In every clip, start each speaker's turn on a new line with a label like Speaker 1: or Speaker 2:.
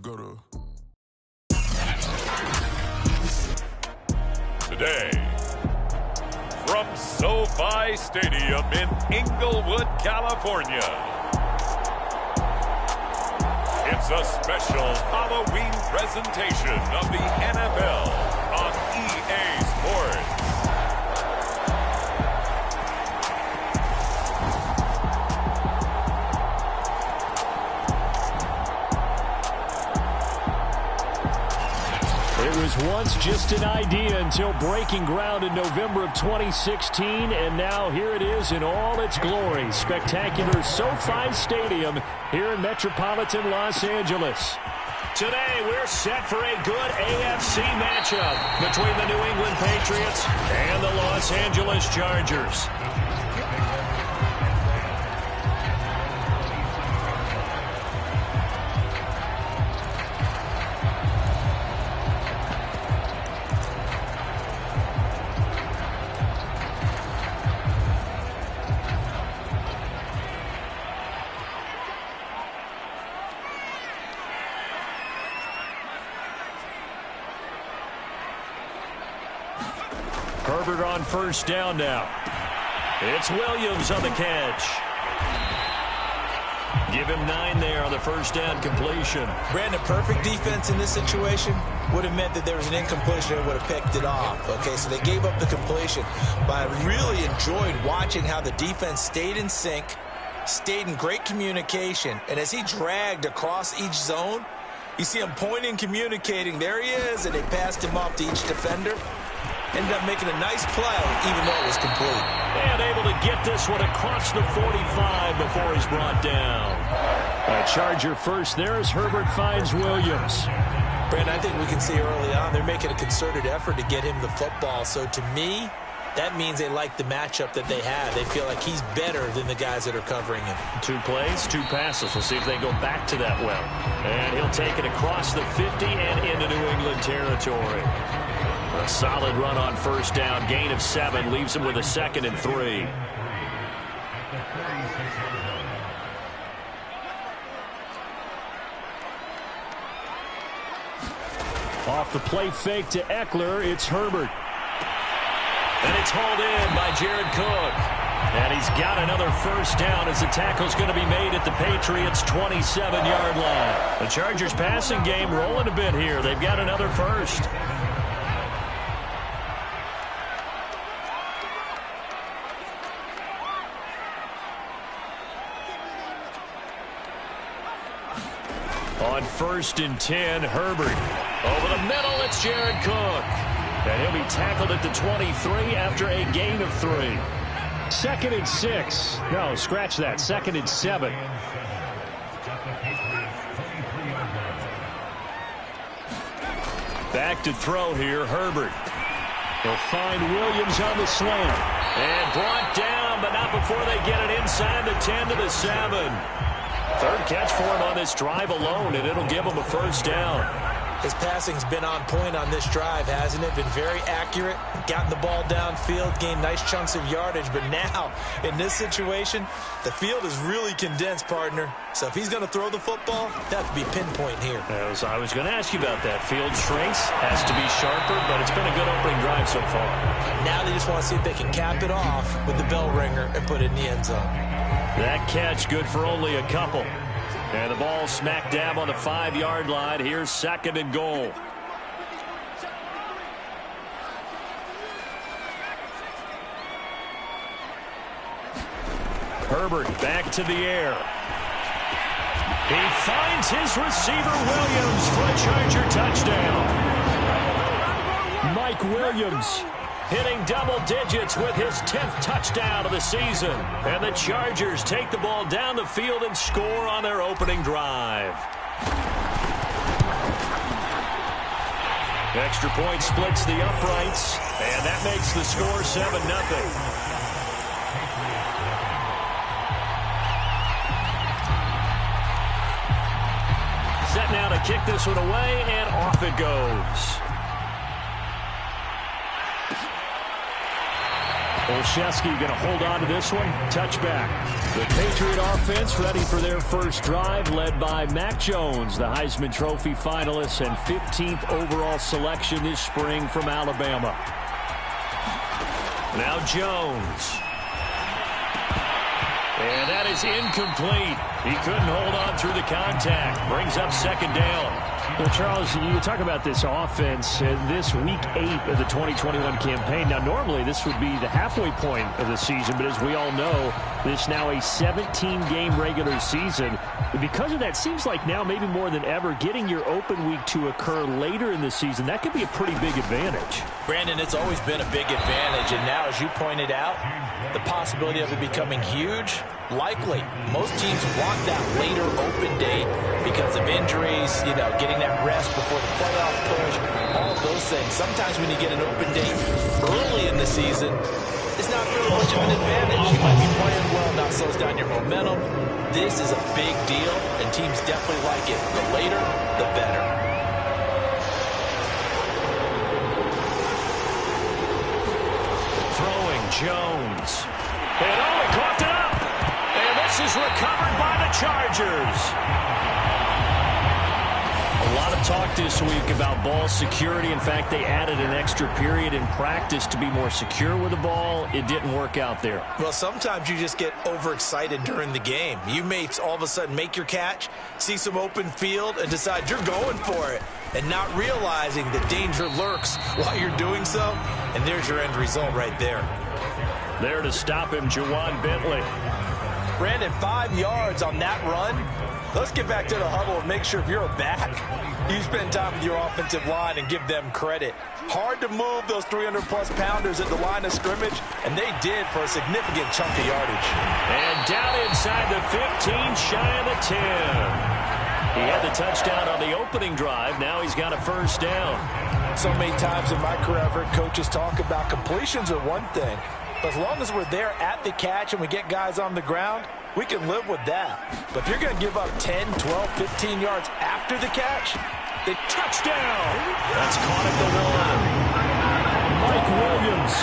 Speaker 1: Go to.
Speaker 2: Today, from SoFi Stadium in Inglewood, California, it's a special Halloween presentation of the NFL on EA Sports.
Speaker 3: It was once just an idea until breaking ground in November of 2016, and now here it is in all its glory. Spectacular SoFi Stadium here in metropolitan Los Angeles. Today, we're set for a good AFC matchup between the New England Patriots and the Los Angeles Chargers. Herbert on first down now. It's Williams on the catch. Give him 9 there on the first down completion.
Speaker 4: Brandon, perfect defense in this situation would have meant that there was an incompletion and would have picked it off. Okay, so they gave up the completion. But I really enjoyed watching how the defense stayed in sync, stayed in great communication, and as he dragged across each zone, you see him pointing, communicating. There he is, and they passed him off to each defender. Ended up making a nice play, even though it was complete.
Speaker 3: And able to get this one across the 45 before he's brought down. A Charger first there as Herbert finds Williams.
Speaker 4: Brandon, I think we can see early on they're making a concerted effort to get him the football. So to me, that means they like the matchup that they have. They feel like he's better than the guys that are covering him. 2 plays, 2 passes. We'll see if they go back to that well. And he'll take it across the 50 and into New England territory. A solid run on first down. Gain of 7 leaves him with a 2nd and 3. Off the play fake to Eckler, it's Herbert. And it's hauled in by Jared Cook. And he's got another first down as the tackle's going to be made at the Patriots' 27-yard line. The Chargers passing game rolling a bit here. They've got another first. On 1st and 10, Herbert. Over the middle, it's Jared Cook. And he'll be tackled at the 23 after a gain of 3. 2nd and 6. No, scratch that. 2nd and 7. Back to throw here, Herbert. He'll find Williams on the slant. And brought down, but not before they get it inside the 10 to the 7. 3rd catch for him on this drive alone, and it'll give him a first down. His passing's been on point on this drive, hasn't it? Been very accurate, gotten the ball downfield, gained nice chunks of yardage. But now, in this situation, the field is really condensed, partner. So if he's going to throw the football, that would be pinpoint here. I was going to ask you about that. Field shrinks, has to be sharper, but it's been a good opening drive so far. Now they just want to see if they can cap it off with the bell ringer and put it in the end zone. That catch good for only a couple. And the ball smack dab on the 5-yard line. Here's 2nd and goal. Herbert back to the air. He finds his receiver Williams for a Charger touchdown. Mike Williams hitting double digits with his 10th touchdown of the season. And the Chargers take the ball down the field and score on their opening drive. Extra point splits the uprights, and that makes the score 7-0. Set now to kick this one away, and off it goes.
Speaker 3: Olszewski going to hold on to this one. Touchback. The Patriot offense ready for their first drive, led by Mac Jones, the Heisman Trophy finalist and 15th overall selection this spring from Alabama.
Speaker 4: Now Jones. And that is incomplete. He couldn't hold on through the contact. Brings up second down.
Speaker 3: Well, Charles, you talk about this offense, this week 8 of the 2021 campaign. Now, normally this would be the halfway point of the season, but as we all know, this now a 17-game regular season. And because of that, seems like now maybe more than ever, getting your open week to occur later in the season, that could be a pretty big advantage.
Speaker 1: Brandon, it's always been a big advantage, and now, as you pointed out, the possibility of it becoming huge, likely. Most teams want that later open date because of injuries, getting that rest before the playoff push, all of those things. Sometimes when you get an open date early in the season, it's not really much of an advantage. You might be playing well, not slows down your momentum. This is a big deal, and teams definitely like it. The later, the better.
Speaker 4: Throwing Jones. And he coughed it up. And this is recovered by the Chargers. A lot of talk this week about ball security. In fact, they added an extra period in practice to be more secure with the ball. It didn't work out there.
Speaker 1: Well, sometimes you just get overexcited during the game. You may all of a sudden make your catch, see some open field, and decide you're going for it, and not realizing the danger lurks while you're doing so. And there's your end result right there.
Speaker 4: There to stop him, Juwan Bentley.
Speaker 1: Brandon, 5 yards on that run. Let's get back to the huddle and make sure if you're a back, you spend time with your offensive line and give them credit. Hard to move those 300-plus pounders at the line of scrimmage, and they did for a significant chunk of yardage.
Speaker 4: And down inside the 15, shy of the 10. He had the touchdown on the opening drive. Now he's got a first down.
Speaker 1: So many times in my career, I've heard coaches talk about completions are one thing. But as long as we're there at the catch and we get guys on the ground, we can live with that. But if you're going to give up 10, 12, 15 yards after the catch, the touchdown.
Speaker 4: That's caught at the 1. Mike Williams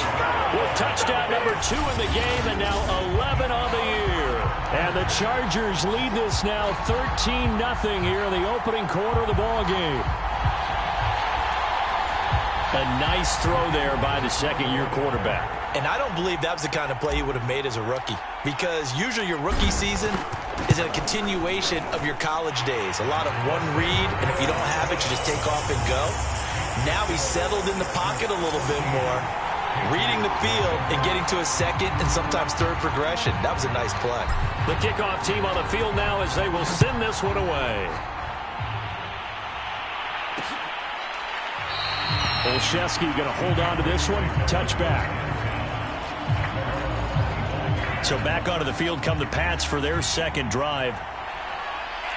Speaker 4: with touchdown number 2 in the game, and now 11 on the year. And the Chargers lead this now 13-0 here in the opening quarter of the ball game. A nice throw there by the second-year quarterback.
Speaker 1: And I don't believe that was the kind of play he would have made as a rookie, because usually your rookie season is a continuation of your college days. A lot of one read, and if you don't have it, you just take off and go. Now he's settled in the pocket a little bit more, reading the field and getting to a second and sometimes third progression. That was a nice play.
Speaker 4: The kickoff team on the field now as they will send this one away.
Speaker 3: Olszewski going to hold on to this one. Touchback.
Speaker 4: So back onto the field come the Pats for their second drive.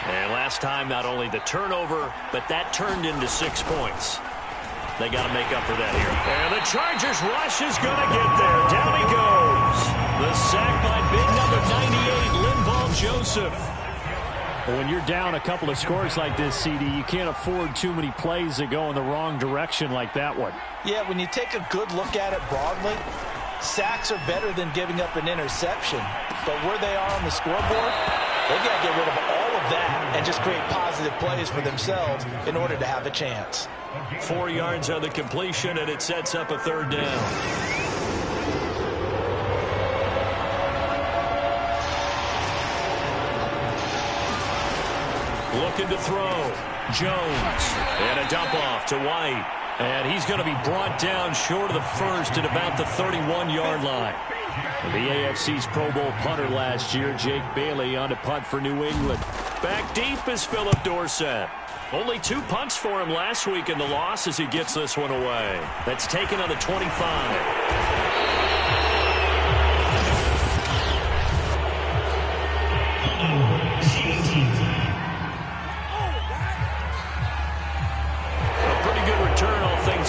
Speaker 4: And last time, not only the turnover, but that turned into 6 points. They got to make up for that here. And the Chargers rush is going to get there. Down he goes. The sack by big number 98, Linval Joseph.
Speaker 3: Well, when you're down a couple of scores like this, CD, you can't afford too many plays that go in the wrong direction like that one.
Speaker 1: Yeah, when you take a good look at it broadly, sacks are better than giving up an interception. But where they are on the scoreboard, they've got to get rid of all of that and just create positive plays for themselves in order to have a chance.
Speaker 4: 4 yards on the completion, and it sets up a third down. Looking to throw. Jones. And a dump off to White. And he's going to be brought down short of the first at about the 31-yard line. The AFC's Pro Bowl punter last year, Jake Bailey, on to punt for New England. Back deep is Philip Dorsett. Only 2 punts for him last week in the loss as he gets this one away. That's taken on the 25.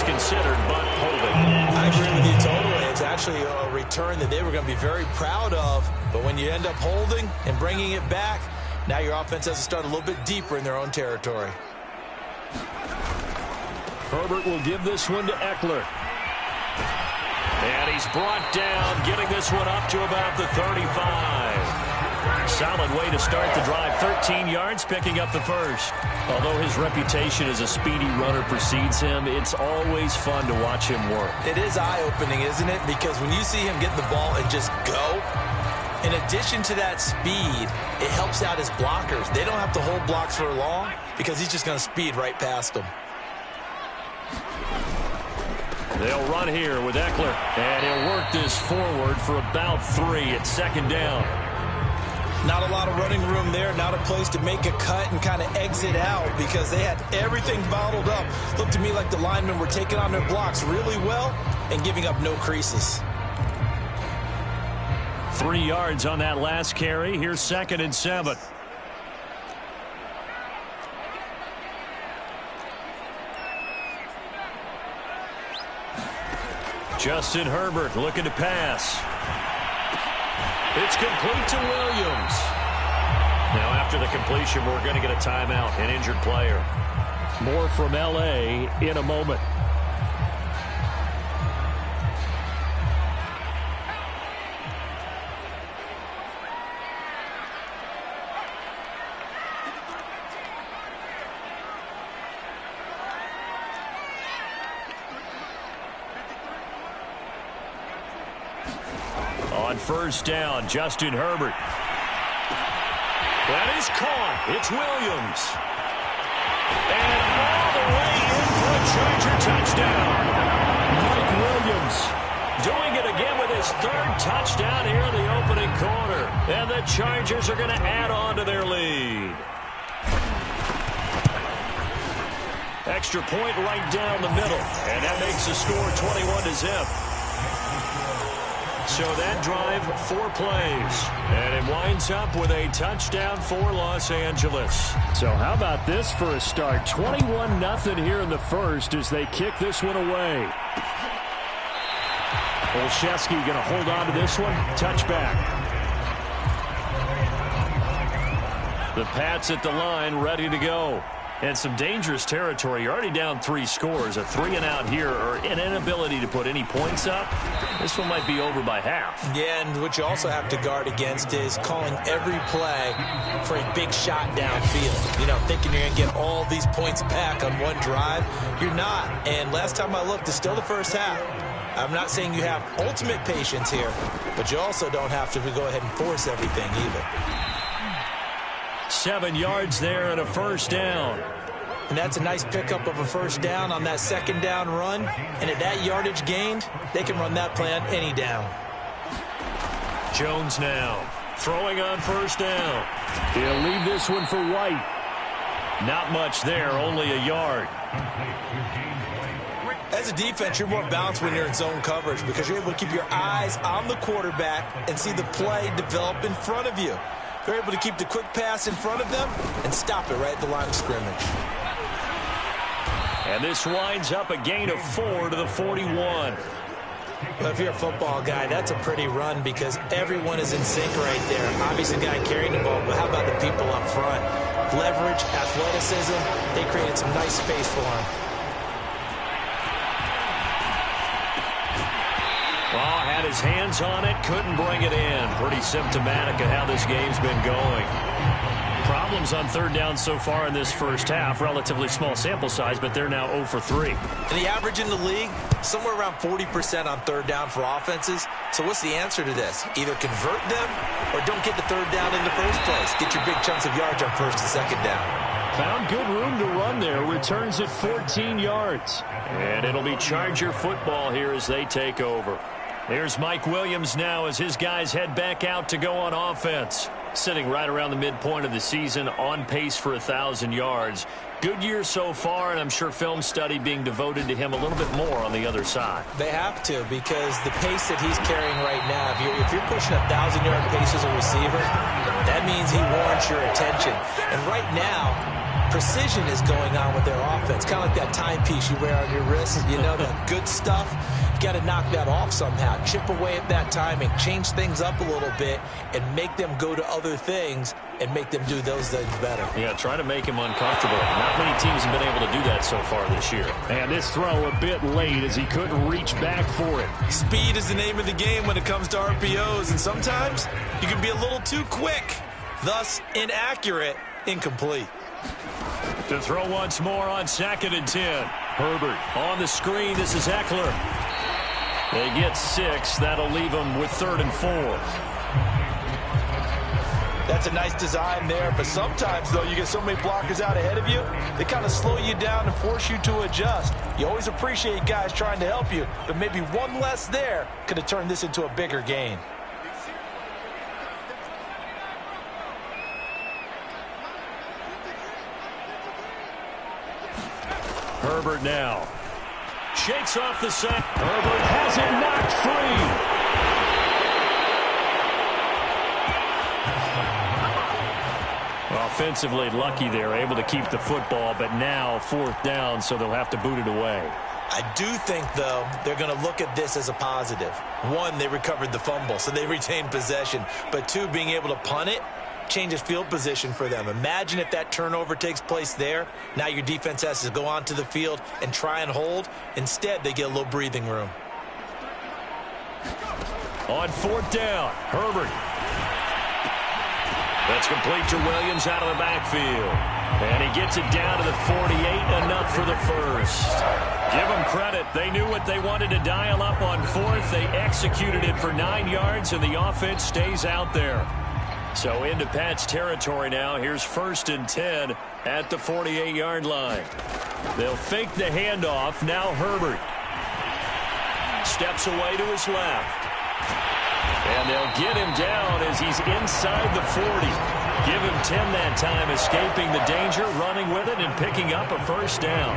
Speaker 4: Considered, but holding.
Speaker 1: I agree with you totally. It's actually a return that they were going to be very proud of, but when you end up holding and bringing it back, now your offense has to start a little bit deeper in their own territory.
Speaker 3: Herbert will give this one to Eckler.
Speaker 4: And he's brought down, getting this one up to about the 35. Solid way to start the drive. 13 yards, picking up the first. Although his reputation as a speedy runner precedes him, it's always fun to watch him work.
Speaker 1: It is eye-opening, isn't it? Because when you see him get the ball and just go, in addition to that speed, it helps out his blockers. They don't have to hold blocks for long because he's just going to speed right past them.
Speaker 4: They'll run here with Eckler, and he'll work this forward for about 3 at second down.
Speaker 1: Not a lot of running room there, not a place to make a cut and kind of exit out because they had everything bottled up. Looked to me like the linemen were taking on their blocks really well and giving up no creases.
Speaker 4: 3 yards on that last carry. Here's 2nd and 7. Justin Herbert looking to pass. It's complete to Williams. Now after the completion, we're going to get a timeout, an injured player.
Speaker 3: More from L.A. in a moment.
Speaker 4: On first down, Justin Herbert. That is caught. It's Williams. And all the way in for a Charger touchdown. Mike Williams doing it again with his 3rd touchdown here in the opening quarter. And the Chargers are going to add on to their lead. Extra point right down the middle. And that makes the score 21-0. So that drive, 4 plays. And it winds up with a touchdown for Los Angeles.
Speaker 3: So how about this for a start? 21-0 here in the first as they kick this one away. Olszewski going to hold on to this one. Touchback. The Pats at the line ready to go. And some dangerous territory. You're already down 3 scores. A 3-and-out here or an inability to put any points up. This one might be over by half.
Speaker 1: Yeah, and what you also have to guard against is calling every play for a big shot downfield. You know, thinking you're going to get all these points back on one drive. You're not. And last time I looked, it's still the first half. I'm not saying you have ultimate patience here, but you also don't have to go ahead and force everything either.
Speaker 4: 7 yards there and a first down.
Speaker 1: And that's a nice pickup of a first down on that 2nd down run. And at that yardage gained, they can run that play on any down.
Speaker 4: Jones now throwing on first down.
Speaker 3: He'll leave this one for White.
Speaker 4: Not much there, only a yard.
Speaker 1: As a defense, you're more balanced when you're in zone coverage because you're able to keep your eyes on the quarterback and see the play develop in front of you. They're able to keep the quick pass in front of them and stop it right at the line of scrimmage.
Speaker 4: And this winds up a gain of 4 to the 41.
Speaker 1: Well, if you're a football guy, that's a pretty run because everyone is in sync right there. Obviously, the guy carrying the ball, but how about the people up front? Leverage, athleticism, they created some nice space for him.
Speaker 4: Well, had his hands on it, couldn't bring it in. Pretty symptomatic of how this game's been going. Problems on 3rd down so far in this first half. Relatively small sample size, but they're now 0 for 3.
Speaker 1: And the average in the league, somewhere around 40% on 3rd down for offenses. So what's the answer to this? Either convert them or don't get the 3rd down in the first place. Get your big chunks of yards on 1st and 2nd down.
Speaker 3: Found good room to run there. Returns at 14 yards.
Speaker 4: And it'll be Charger football here as they take over. There's Mike Williams now as his guys head back out to go on offense. Sitting right around the midpoint of the season, on pace for 1,000 yards. Good year so far, and I'm sure film study being devoted to him a little bit more on the other side.
Speaker 1: They have to, because the pace that he's carrying right now, if you're pushing 1,000-yard pace as a receiver, that means he warrants your attention. And right now, precision is going on with their offense. Kind of like that timepiece you wear on your wrist. You know, the good stuff. You got to knock that off somehow. Chip away at that timing. Change things up a little bit and make them go to other things and make them do those things better.
Speaker 4: Yeah, try to make him uncomfortable. Not many teams have been able to do that so far this year.
Speaker 3: And this throw a bit late as he couldn't reach back for it.
Speaker 1: Speed is the name of the game when it comes to RPOs, and sometimes you can be a little too quick, thus inaccurate, incomplete.
Speaker 3: To throw once more on 2nd and 10. Herbert on the screen. This is Eckler. They get 6. That'll leave them with 3rd and 4.
Speaker 1: That's a nice design there, but sometimes, though, you get so many blockers out ahead of you, they kind of slow you down and force you to adjust. You always appreciate guys trying to help you, but maybe one less there could have turned this into a bigger gain.
Speaker 3: Herbert now. Shakes off the sack. Herbert has it knocked free. Offensively lucky there, able to keep the football, but now 4th down, so they'll have to boot it away.
Speaker 1: I do think, though, they're going to look at this as a positive. 1, they recovered the fumble, so they retained possession. But 2, being able to punt it changes field position for them. Imagine if that turnover takes place there. Now your defense has to go onto the field and try and hold. Instead, they get a little breathing room.
Speaker 3: On 4th down, Herbert. That's complete to Williams out of the backfield. And he gets it down to the 48, enough for the first. Give them credit. They knew what they wanted to dial up on 4th. They executed it for 9 yards, and the offense stays out there. So into Pat's territory now. Here's 1st and 10 at the 48-yard line. They'll fake the handoff. Now Herbert steps away to his left. And they'll get him down as he's inside the 40. Give him 10 that time, escaping the danger, running with it, and picking up a 1st down.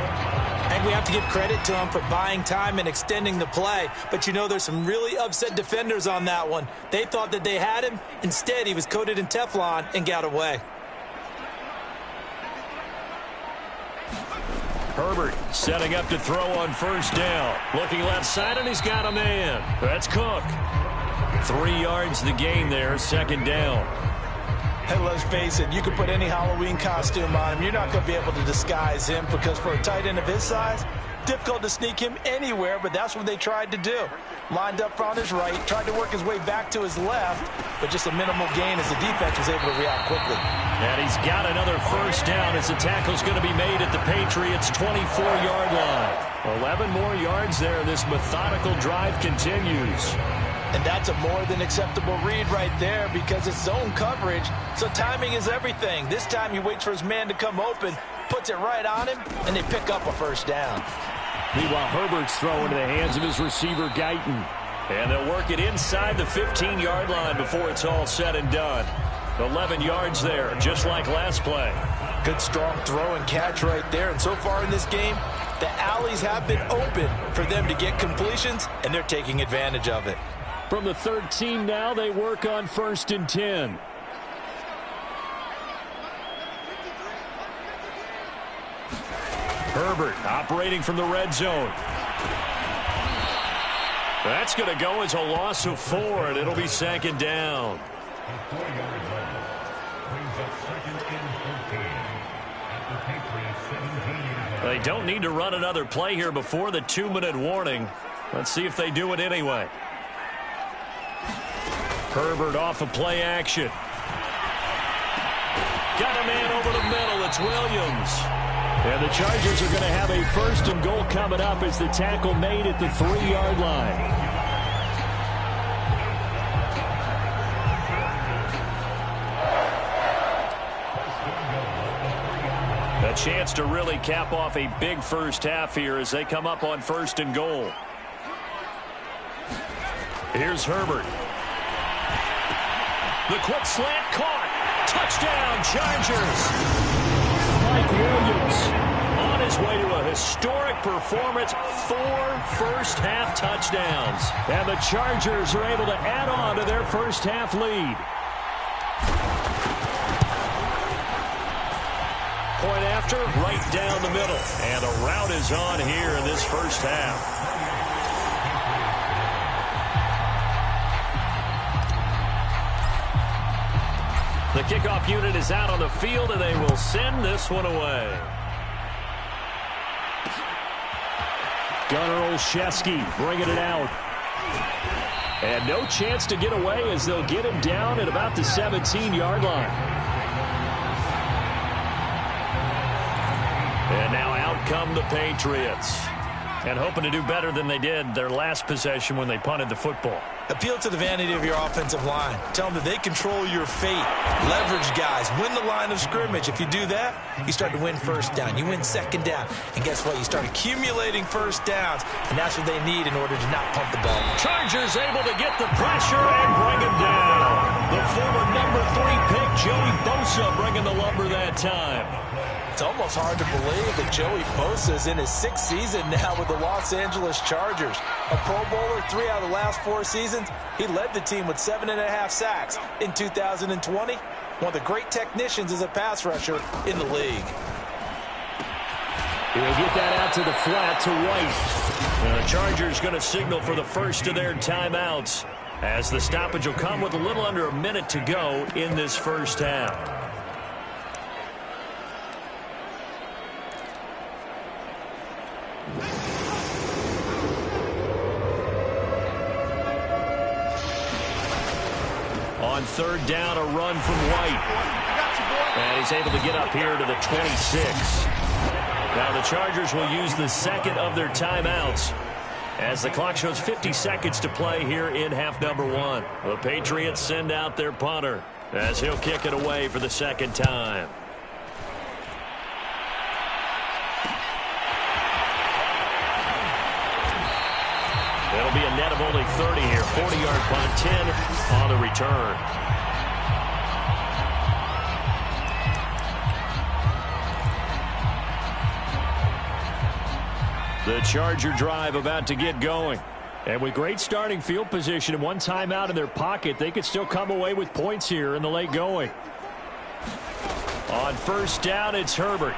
Speaker 1: And we have to give credit to him for buying time and extending the play. But, you know, there's some really upset defenders on that one. They thought that they had him. Instead, he was coated in Teflon and got away.
Speaker 3: Herbert setting up to throw on 1st down. Looking left side, and he's got a man. That's Cook. 3 yards the gain there, 2nd down.
Speaker 1: Hey, let's face it, you can put any Halloween costume on him. You're not going to be able to disguise him because for a tight end of his size, difficult to sneak him anywhere, but that's what they tried to do. Lined up on his right, tried to work his way back to his left, but just a minimal gain as the defense was able to react quickly.
Speaker 3: And he's got another 1st down as the tackle's going to be made at the Patriots' 24-yard line. 11 more yards there. This methodical drive continues.
Speaker 1: And that's a more than acceptable read right there because it's zone coverage, so timing is everything. This time he waits for his man to come open, puts it right on him, and they pick up a 1st down.
Speaker 3: Meanwhile, Herbert's throw into the hands of his receiver, Guyton. And they'll work it inside the 15-yard line before it's all said and done. 11 yards there, just like last play.
Speaker 1: Good strong throw and catch right there. And so far in this game, the alleys have been open for them to get completions, and they're taking advantage of it.
Speaker 3: From the 13 now, they work on 1st and 10. Herbert operating from the red zone. That's going to go as a loss of 4, and it'll be 2nd down. They don't need to run another play here before the 2-minute warning. Let's see if they do it anyway. Herbert off of play action. Got a man over the middle. It's Williams. And the Chargers are going to have a 1st and goal coming up as the tackle made at the 3-yard line. A chance to really cap off a big first half here as they come up on 1st and goal. Here's Herbert. The quick slant caught. Touchdown, Chargers. Mike Williams on his way to a historic performance. 4 first-half touchdowns. And the Chargers are able to add on to their first-half lead. Point
Speaker 4: after, right down the middle. And a rout is on here in this first half. The kickoff unit is out on the field, and they will send this one away.
Speaker 3: Gunnar Olszewski bringing it out. And no chance to get away as they'll get him down at about the 17-yard line.
Speaker 4: And now out come the Patriots. And hoping to do better than they did their last possession when they punted the football.
Speaker 1: Appeal to the vanity of your offensive line. Tell them that they control your fate. Leverage guys. Win the line of scrimmage. If you do that, you start to win first down. You win second down. And guess what? You start accumulating first downs. And that's what they need in order to not pump the ball.
Speaker 4: Chargers able to get the pressure and bring him down. The former number 3 pick, Joey Bosa, bringing the lumber that time.
Speaker 1: It's almost hard to believe that Joey Bosa is in his 6th season now with the Los Angeles Chargers. A Pro Bowler 3 out of the last 4 seasons. He led the team with 7.5 sacks in 2020. One of the great technicians as a pass rusher in the league.
Speaker 3: He'll get that out to the flat to White.
Speaker 4: The Chargers going to signal for the first of their timeouts as the stoppage will come with a little under a minute to go in this first half. On third down, a run from White. And he's able to get up here to the 26. Now the Chargers will use the second of their timeouts as the clock shows 50 seconds to play here in half number 1. The Patriots send out their punter as he'll kick it away for the second time. It'll be a net of only 30 here. 40-yard punt, 10 on the return. The Charger drive about to get going.
Speaker 3: And with great starting field position and one timeout in their pocket, they could still come away with points here in the late going.
Speaker 4: On first down, it's Herbert.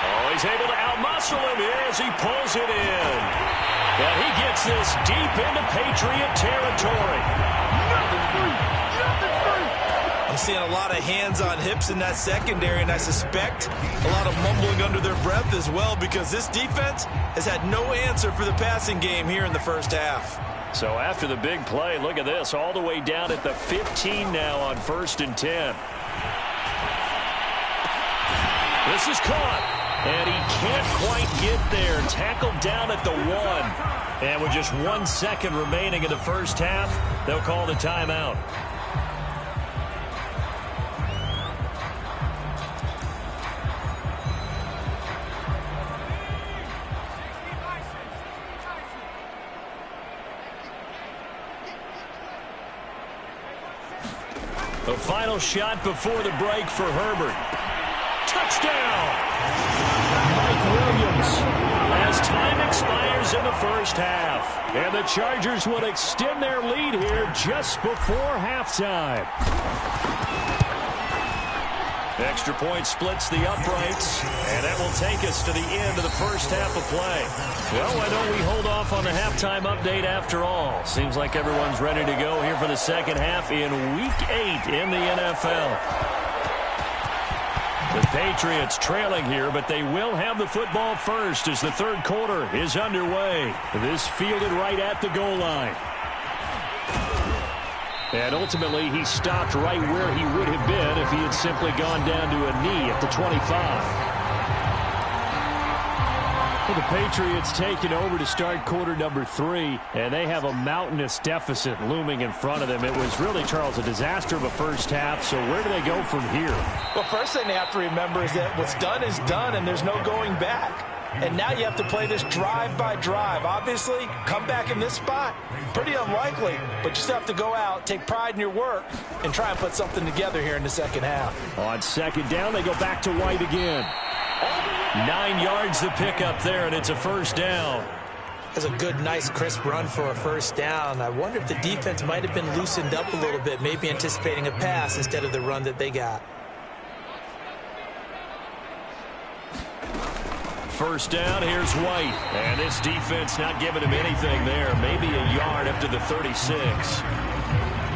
Speaker 4: Oh, he's able to outmuscle him as he pulls it in. And he gets this deep into Patriot territory.
Speaker 1: I'm seeing a lot of hands on hips in that secondary, and I suspect a lot of mumbling under their breath as well, because this defense has had no answer for the passing game here in the first half.
Speaker 4: So after the big play, look at this, all the way down at the 15 now on 1st and 10. This is caught. And he can't quite get there. Tackled down at the 1. And with just 1 second remaining in the first half, they'll call the timeout. The final shot before the break for Herbert. Touchdown!
Speaker 3: Mike Williams.
Speaker 4: As time expires in the first half.
Speaker 3: And the Chargers will extend their lead here just before halftime.
Speaker 4: Extra point splits the uprights, and that will take us to the end of the first half of play. Well, why don't we hold off on the halftime update after all? Seems like everyone's ready to go here for the second half in Week 8 in the NFL. The Patriots trailing here, but they will have the football first as the third quarter is underway.
Speaker 3: This fielded right at the goal line. And ultimately, he stopped right where he would have been if he had simply gone down to a knee at the 25. Well, the Patriots taking over to start quarter number 3, and they have a mountainous deficit looming in front of them. It was really, Charles, a disaster of a first half, so where do they go from here?
Speaker 1: Well, first thing they have to remember is that what's done is done, and there's no going back. And now you have to play this drive by drive. Obviously, come back in this spot, pretty unlikely, but you still have to go out, take pride in your work, and try and put something together here in the second half.
Speaker 3: On second down, they go back to White again.
Speaker 4: 9 yards to pick up there, and it's a first down.
Speaker 1: That's a good, nice, crisp run for a first down. I wonder if the defense might have been loosened up a little bit, maybe anticipating a pass instead of the run that they got.
Speaker 3: first down. Here's White. And this defense not giving him anything there. Maybe a yard up to the 36.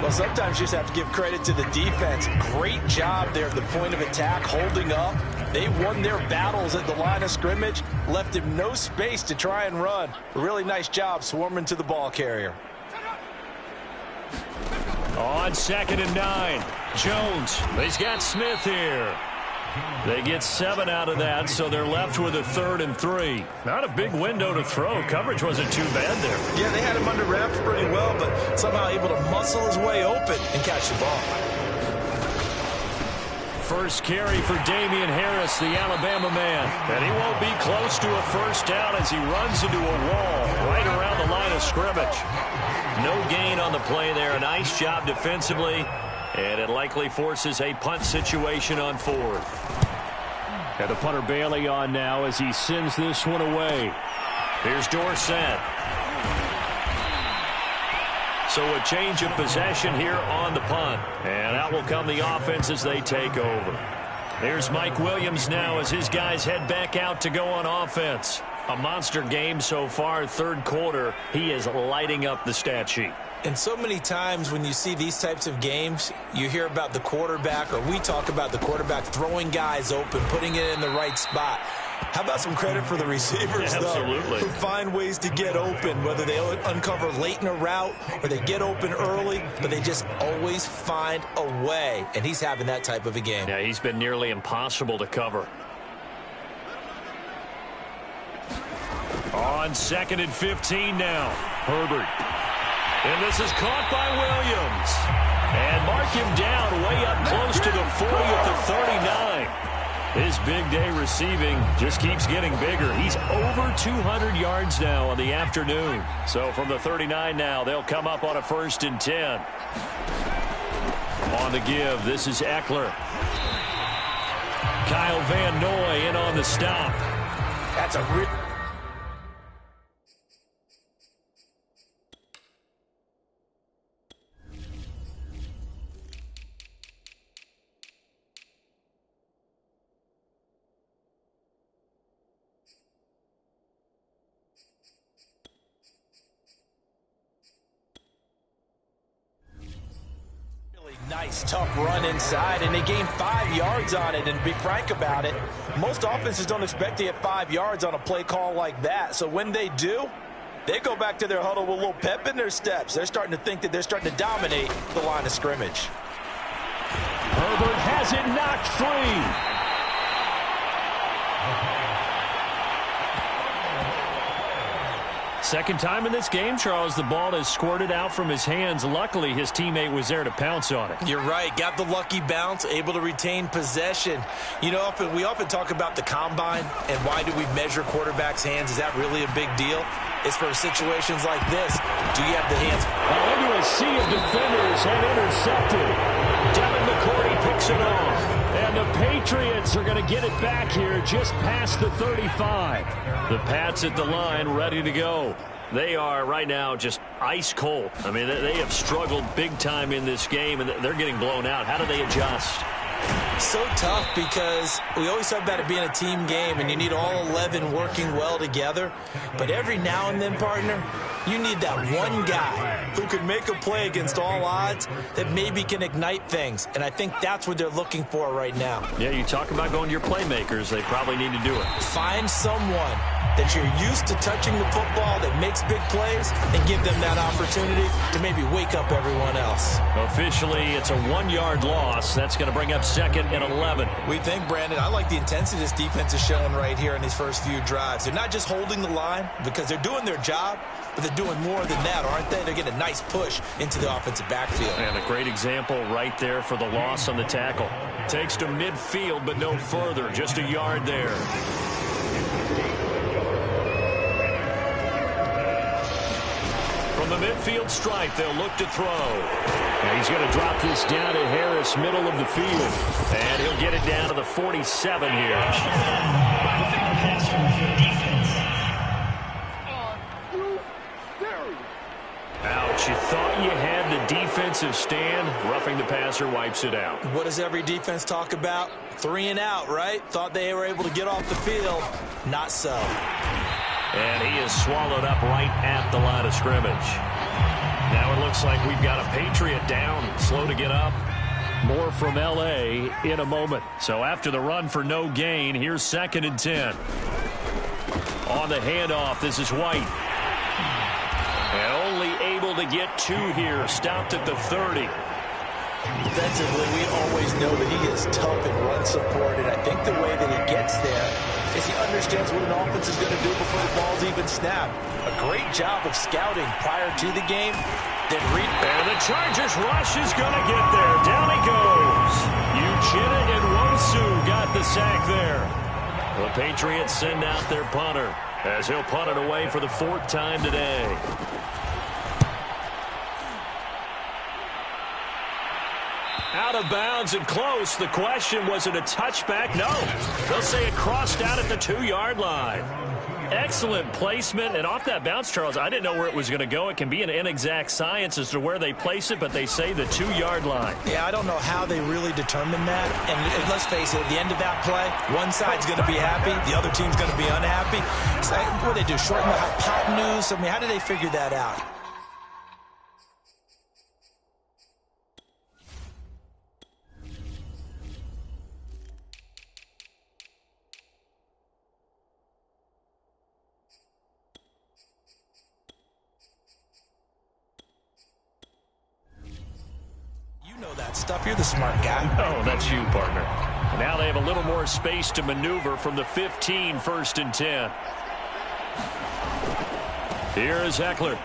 Speaker 1: Well, sometimes you just have to give credit to the defense. Great job there at the point of attack, holding up. They won their battles at the line of scrimmage, left him no space to try and run. A really nice job swarming to the ball carrier.
Speaker 3: On 2nd and 9, Jones. He's got Smith here. They get 7 out of that, so they're left with a 3rd and 3. Not a big window to throw. Coverage wasn't too bad there.
Speaker 1: Yeah, they had him under wraps pretty well, but somehow able to muscle his way open and catch the ball.
Speaker 3: First carry for Damian Harris, the Alabama man. And he won't be close to a first down as he runs into a wall right around the line of scrimmage. No gain on the play there. A nice job defensively. And it likely forces a punt situation on 4th. And the punter Bailey on now as he sends this one away. Here's Dorsett. So a change of possession here on the punt. And out will come the offense as they take over. There's Mike Williams now as his guys head back out to go on offense. A monster game so far, 3rd quarter. He is lighting up the stat sheet.
Speaker 1: And so many times when you see these types of games, you hear about the quarterback, or we talk about the quarterback throwing guys open, putting it in the right spot. How about some credit for the receivers,
Speaker 3: Absolutely.
Speaker 1: though, who find ways to get open, whether they uncover late in a route or they get open early, but they just always find a way. And he's having that type of a game.
Speaker 3: Yeah, he's been nearly impossible to cover. On 2nd and 15 now, Herbert. And this is caught by Williams. And mark him down way up close to the 40 at the 39. His big day receiving just keeps getting bigger. He's over 200 yards now on the afternoon. So from the 39 now, they'll come up on a 1st and 10. On the give, this is Eckler. Kyle Van Noy in on the stop.
Speaker 1: That's a real... Nice, tough run inside, and they gained 5 yards on it. And to be frank about it, most offenses don't expect to get 5 yards on a play call like that. So when they do, they go back to their huddle with a little pep in their steps. They're starting to think that they're starting to dominate the line of scrimmage.
Speaker 3: Herbert has it knocked free. Second time in this game, Charles, the ball has squirted out from his hands. Luckily, his teammate was there to pounce on it.
Speaker 1: You're right. Got the lucky bounce, able to retain possession. You know, we often talk about the combine and why do we measure quarterbacks' hands. Is that really a big deal? It's for situations like this. Do you have the hands?
Speaker 3: Into a sea of defenders and intercepted. Devin McCourty picks it off. And the Patriots are going to get it back here just past the 35. The Pats at the line ready to go. They are right now just ice cold. I mean, they have struggled big time in this game, and they're getting blown out. How do they adjust?
Speaker 1: So tough because we always talk about it being a team game and you need all 11 working well together. But every now and then, partner, you need that one guy who can make a play against all odds that maybe can ignite things. And I think that's what they're looking for right now.
Speaker 3: Yeah, you talk about going to your playmakers. They probably need to do it.
Speaker 1: Find someone that you're used to touching the football that makes big plays and give them that opportunity to maybe wake up everyone else.
Speaker 3: Officially, it's a 1-yard loss. That's going to bring up 2nd and 11.
Speaker 1: We think, Brandon, I like the intensity this defense is showing right here in these first few drives. They're not just holding the line because they're doing their job, but they're doing more than that, aren't they? They're getting a nice push into the offensive backfield.
Speaker 3: And a great example right there for the loss on the tackle. Takes to midfield, but no further. Just a yard there. From the midfield stripe, they'll look to throw. And he's going to drop this down to Harris, middle of the field. And he'll get it down to the 47 here. Ouch, you thought you had the defensive stand. Roughing the passer wipes it out.
Speaker 1: What does every defense talk about? 3 and out, right? Thought they were able to get off the field. Not so.
Speaker 4: And he is swallowed up right at the line of scrimmage. Now it looks like we've got a Patriot down, slow to get up.
Speaker 3: More from L.A. in a moment. So after the run for no gain, here's 2nd and 10. On the handoff, this is White. And only able to get 2 here. Stopped at the 30.
Speaker 1: Defensively, we always know that he is tough in run support, and I think the way that he gets there is he understands what an offense is going to do before the ball's even snapped. A great job of scouting prior to the game. Then read.
Speaker 3: And the Chargers rush is going to get there. Down he goes. Uchenna and Nwosu got the sack there. The Patriots send out their punter as he'll punt it away for the 4th time today. Out of bounds and close. The question, was it a touchback? No. They'll say it crossed out at the 2-yard line. Excellent placement. And off that bounce, Charles, I didn't know where it was going to go. It can be an inexact science as to where they place it, but they say the 2-yard line.
Speaker 1: Yeah, I don't know how they really determine that. And let's face it, at the end of that play, one side's going to be happy, the other team's going to be unhappy. So what do they do, shorten the hypotenuse? I mean, how do they figure that out? Stuff. You're the smart guy.
Speaker 3: Oh, that's you, partner. Now they have a little more space to maneuver from the 15, 1st and 10. Here is Ekeler.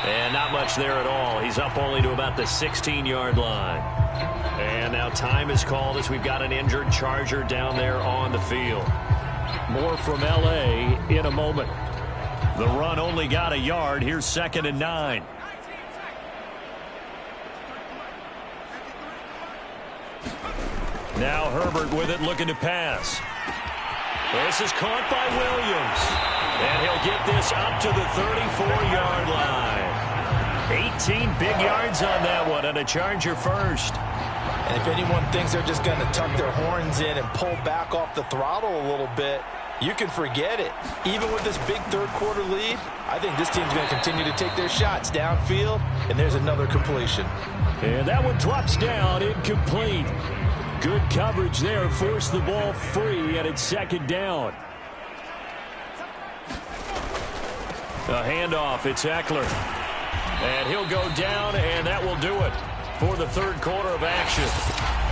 Speaker 3: And not much there at all. He's up only to about the 16-yard line. And now time is called as we've got an injured Charger down there on the field. More from L.A. in a moment. The run only got a yard. Here's 2nd and 9. Now Herbert with it, looking to pass. This is caught by Williams. And he'll get this up to the 34-yard line. 18 big yards on that one, and a Charger first.
Speaker 1: And if anyone thinks they're just going to tuck their horns in and pull back off the throttle a little bit, you can forget it. Even with this big third-quarter lead, I think this team's going to continue to take their shots downfield, and there's another completion.
Speaker 3: And that one drops down, incomplete. Good coverage there, forced the ball free, and it's 2nd down. A handoff, it's Ekeler. And he'll go down, and that will do it for the 3rd quarter of action.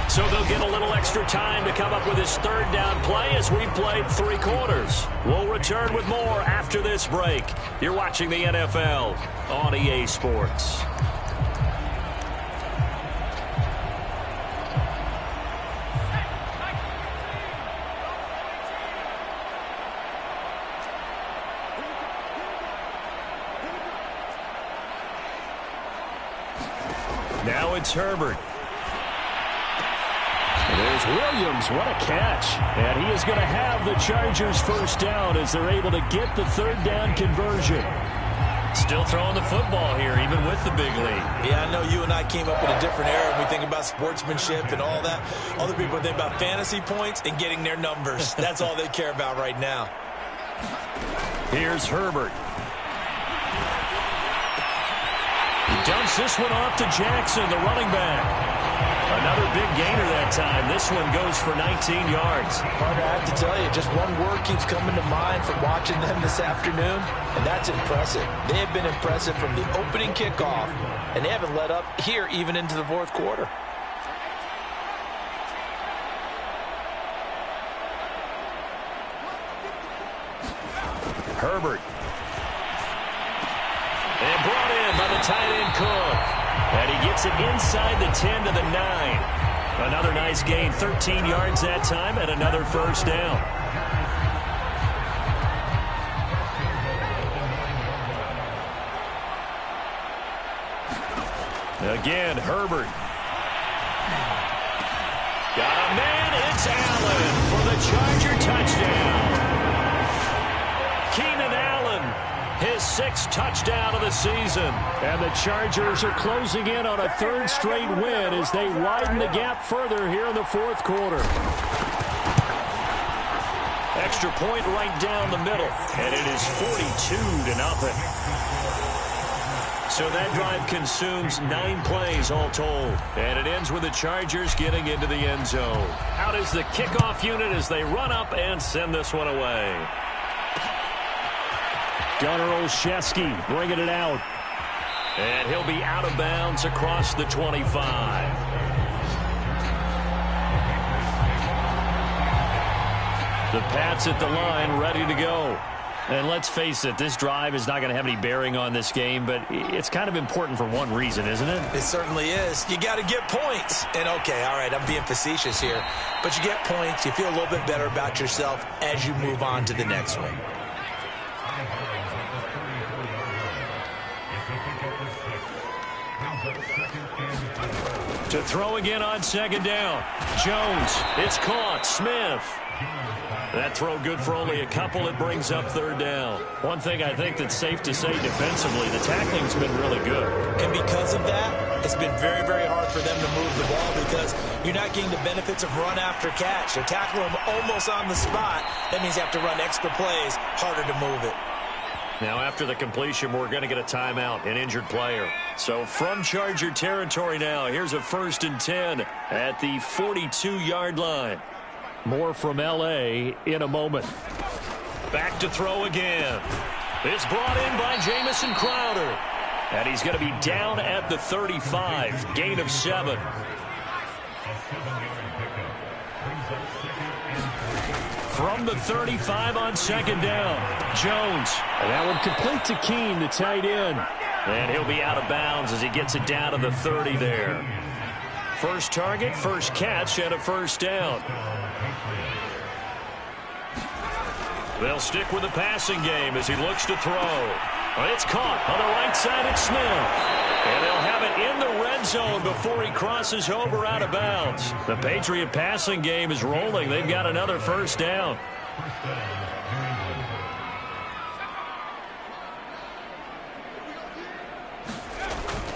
Speaker 3: So they'll get a little extra time to come up with his 3rd down play as we played 3 quarters. We'll return with more after this break. You're watching the NFL on EA Sports. Now it's Herbert. There's Williams. What a catch. And he is going to have the Chargers 1st down as they're able to get the 3rd down conversion. Still throwing the football here, even with the big lead.
Speaker 1: Yeah, I know you and I came up in a different era. We think about sportsmanship and all that. Other people think about fantasy points and getting their numbers. That's all they care about right now.
Speaker 3: Here's Herbert. He dumps this one off to Jackson, the running back. Another big gainer that time. This one goes for 19 yards.
Speaker 1: Partner, I have to tell you, just one word keeps coming to mind from watching them this afternoon, and that's impressive. They have been impressive from the opening kickoff, and they haven't let up here even into the 4th quarter.
Speaker 3: Herbert. And brought in by the tight end Cook. And he gets it inside the 10 to the 9. Another nice gain, 13 yards that time, and another 1st down. Again, Herbert. Got a man, it's Allen for the Charger touchdown. Keenan Allen, his 6th touchdown of the season. And the Chargers are closing in on a 3rd straight win as they widen the gap further here in the 4th quarter.
Speaker 4: extra point right down the middle. And it is 42-0. So that drive consumes 9 plays all told. And it ends with the Chargers getting into the end zone. Out is the kickoff unit as they run up and send this one away.
Speaker 3: Gunnar Olszewski bringing it out.
Speaker 4: And he'll be out of bounds across the 25. The Pats at the line, ready to go.
Speaker 3: And let's face it, this drive is not going to have any bearing on this game, but it's kind of important for one reason, isn't it?
Speaker 1: It certainly is. You got to get points. And, okay, all right, I'm being facetious here. But you get points, you feel a little bit better about yourself as you move on to the next one.
Speaker 4: To throw again on second down. Jones, it's caught. Smith. That throw good for only a couple. It brings up third down.
Speaker 3: One thing I think that's safe to say defensively, the tackling's been really good.
Speaker 1: And because of that, it's been very, very hard for them to move the ball because you're not getting the benefits of run after catch. They're tackling them almost on the spot. That means you have to run extra plays, harder to move it.
Speaker 4: Now after the completion, we're going to get a timeout, an injured player. So from Charger territory now, here's a 1st and 10 at the 42-yard line.
Speaker 3: More from L.A. in a moment.
Speaker 4: Back to throw again. It's brought in by Jamison Crowder. And he's going to be down at the 35. Gain of 7. From the 35 on second down. Jones.
Speaker 3: And that one complete to Keene, the tight end.
Speaker 4: And he'll be out of bounds as he gets it down to the 30 there. First target, first catch, and a first down. They'll stick with the passing game as he looks to throw. It's caught on the right side at Smith. And they'll have it in the red zone before he crosses over out of bounds. The Patriot passing game is rolling. They've got another first down.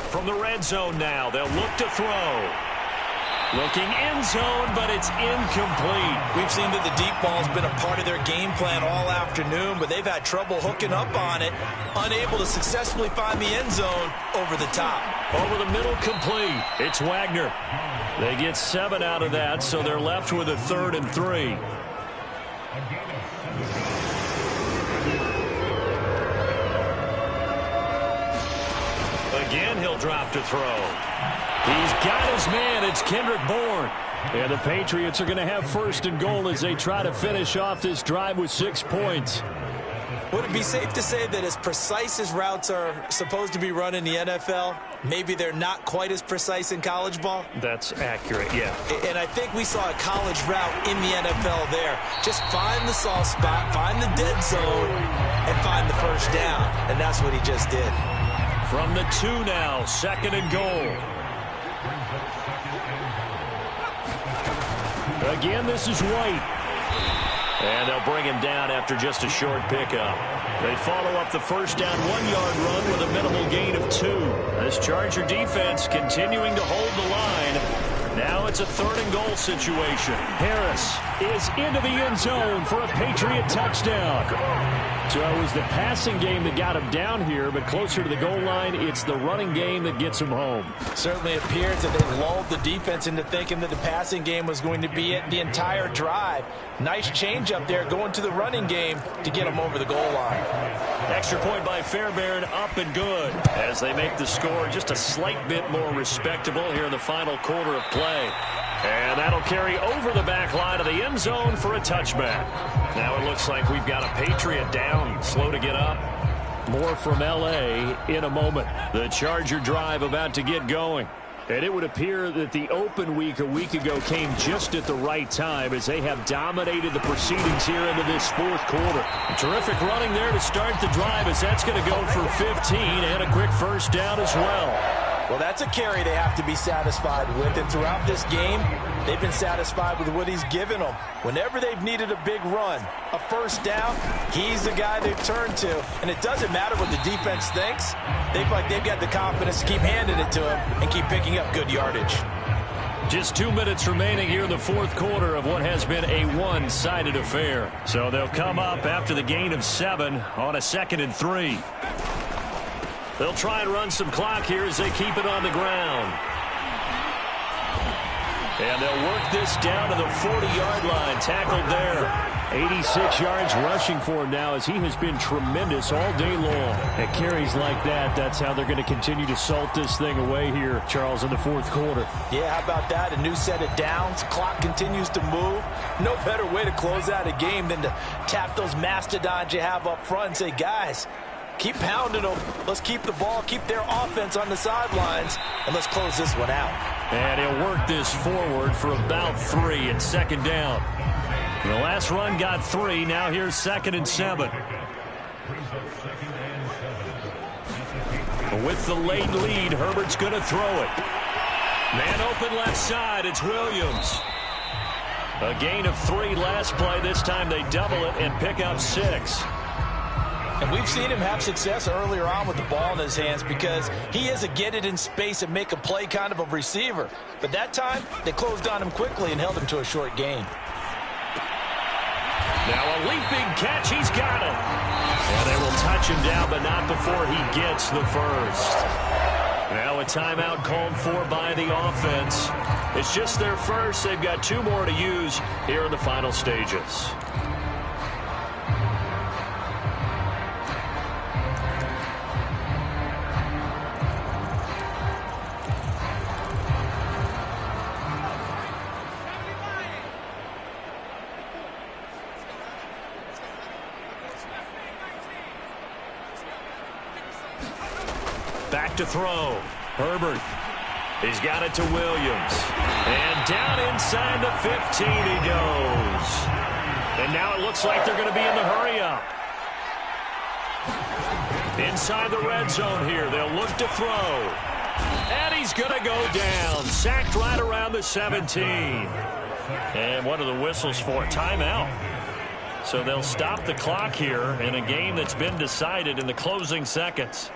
Speaker 4: From the red zone now, they'll look to throw. Looking end zone, but it's incomplete.
Speaker 1: We've seen that the deep ball's been a part of their game plan all afternoon, but they've had trouble hooking up on it, unable to successfully find the end zone over the top.
Speaker 4: Over the middle, complete. It's Wagner. They get 7 out of that, so they're left with a 3rd and 3. Again, he'll drop to throw. He's got his man. It's Kendrick Bourne.
Speaker 3: And the Patriots are going to have 1st and goal as they try to finish off this drive with 6 points.
Speaker 1: Would it be safe to say that as precise as routes are supposed to be run in the NFL, maybe they're not quite as precise in college ball?
Speaker 3: That's accurate, yeah.
Speaker 1: And I think we saw a college route in the NFL there. Just find the soft spot, find the dead zone, and find the first down. And that's what he just did.
Speaker 4: From the 2 now, 2nd and goal.
Speaker 3: Again, this is White.
Speaker 4: And they'll bring him down after just a short pickup. They follow up the first down 1-yard run with a minimal gain of 2. This Charger defense continuing to hold the line. Now it's a 3rd and goal situation.
Speaker 3: Harris is into the end zone for a Patriot touchdown. So it was the passing game that got him down here, but closer to the goal line, it's the running game that gets him home.
Speaker 1: Certainly appears that they lulled the defense into thinking that the passing game was going to be it the entire drive. Nice change up there going to the running game to get him over the goal line.
Speaker 4: Extra point by Fairbairn, up and good, as they make the score just a slight bit more respectable here in the final quarter of play. And that'll carry over the back line of the end zone for a touchback. Now it looks like we've got a Patriot down, slow to get up.
Speaker 3: More from L.A. in a moment.
Speaker 4: The Charger drive about to get going.
Speaker 3: And it would appear that the open week a week ago came just at the right time as they have dominated the proceedings here into this 4th quarter.
Speaker 4: Terrific running there to start the drive as that's going to go for 15 and a quick first down as well.
Speaker 1: Well, that's a carry they have to be satisfied with. And throughout this game, they've been satisfied with what he's given them. Whenever they've needed a big run, a first down, he's the guy they've turned to. And it doesn't matter what the defense thinks. They've got the confidence to keep handing it to him and keep picking up good yardage.
Speaker 3: Just 2 minutes remaining here in the fourth quarter of what has been a one-sided affair. So they'll come up after the gain of 7 on a 2nd and 3. They'll try and run some clock here as they keep it on the ground. And they'll work this down to the 40-yard line. Tackled there. 86 yards rushing for him now as he has been tremendous all day long. At carries like that, that's how they're going to continue to salt this thing away here, Charles, in the fourth quarter.
Speaker 1: Yeah, how about that? A new set of downs. Clock continues to move. No better way to close out a game than to tap those mastodons you have up front and say, guys, keep pounding them. Let's keep the ball, keep their offense on the sidelines, and let's close this one out.
Speaker 3: And he'll work this forward for about 3 at 2nd down. The last run got 3. Now here's 2nd and 7. With the late lead, Herbert's going to throw it. Man open left side. It's Williams. A gain of 3 last play. This time they double it and pick up 6.
Speaker 1: And we've seen him have success earlier on with the ball in his hands because he is a get it in space and make a play kind of a receiver. But that time, they closed on him quickly and held him to a short gain.
Speaker 3: Now a leaping catch. He's got it. And they will touch him down, but not before he gets the first. Now a timeout called for by the offense. It's just their first. They've got 2 more to use here in the final stages. Back to throw. Herbert. He's got it to Williams. And down inside the 15 he goes. And now it looks like they're going to be in the hurry-up. Inside the red zone here. They'll look to throw. And he's going to go down. Sacked right around the 17. And what are the whistles for? Timeout. So they'll stop the clock here in a game that's been decided in the closing seconds.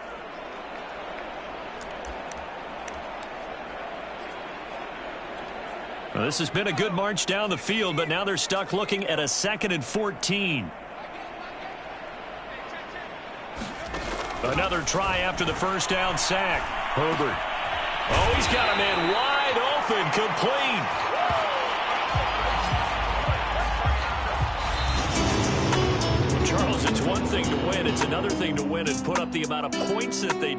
Speaker 3: Well, this has been a good march down the field, but now they're stuck looking at a 2nd and 14. Another try after the first down sack. Herbert. Oh, he's got a man wide open, complete. Charles, it's one thing to win. It's another thing to win and put up the amount of points that they